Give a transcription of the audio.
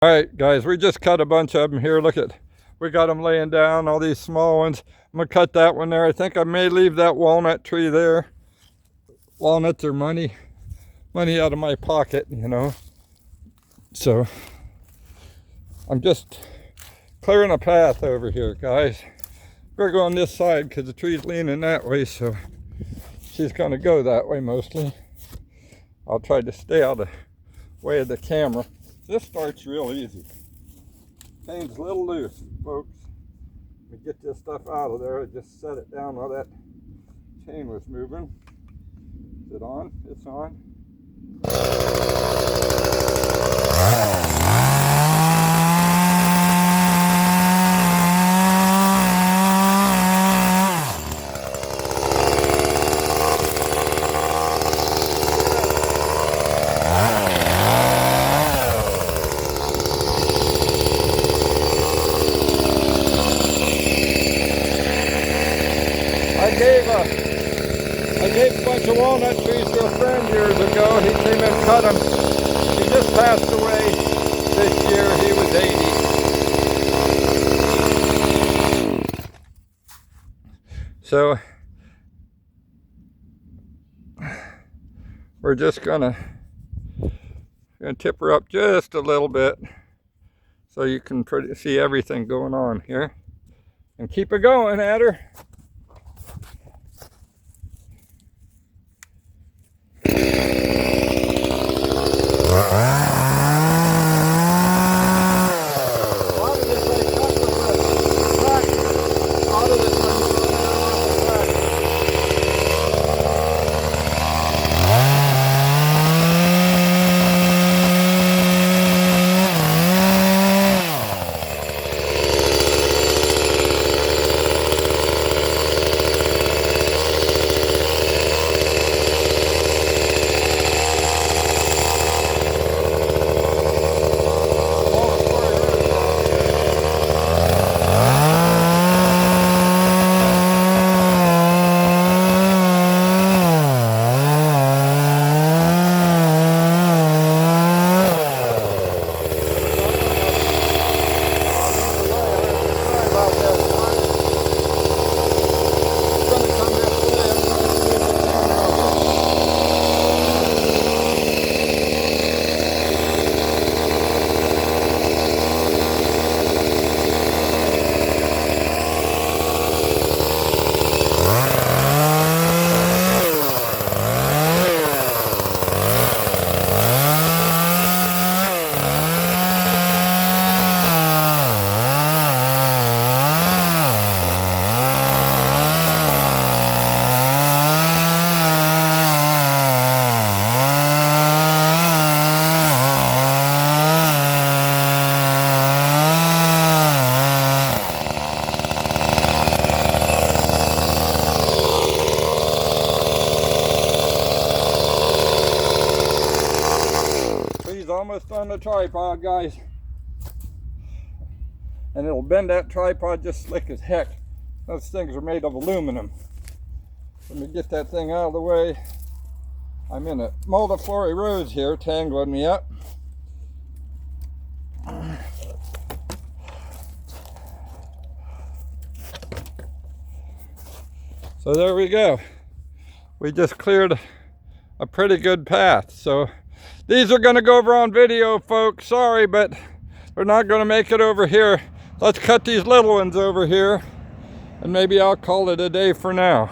All right, guys, we just cut a bunch of them here. Look at, we got them laying down, all these small ones. I'm gonna cut that one there. I think I may leave that walnut tree there. Walnuts are money out of my pocket, you know. So I'm just clearing a path over here, guys. We're going this side because the tree's leaning that way, so she's gonna go that way mostly. I'll try to stay out of the way of the camera. This starts real easy. Chain's a little loose, folks. Let me get this stuff out of there. I just set it down while that chain was moving. Is it on? It's on. I gave a bunch of walnut trees to a friend years ago. He came and cut them. He just passed away this year. He was 80. So we're just gonna tip her up just a little bit so you can see everything going on here, and keep it going at her. Almost on the tripod, guys, and it'll bend that tripod just slick as heck. Those things are made of aluminum. Let me get that thing out of the way. I'm in a multiflora rose here, tangling me up. So there we go. We just cleared a pretty good path. So these are going to go over on video, folks. Sorry, but they're not going to make it over here. Let's cut these little ones over here, and maybe I'll call it a day for now.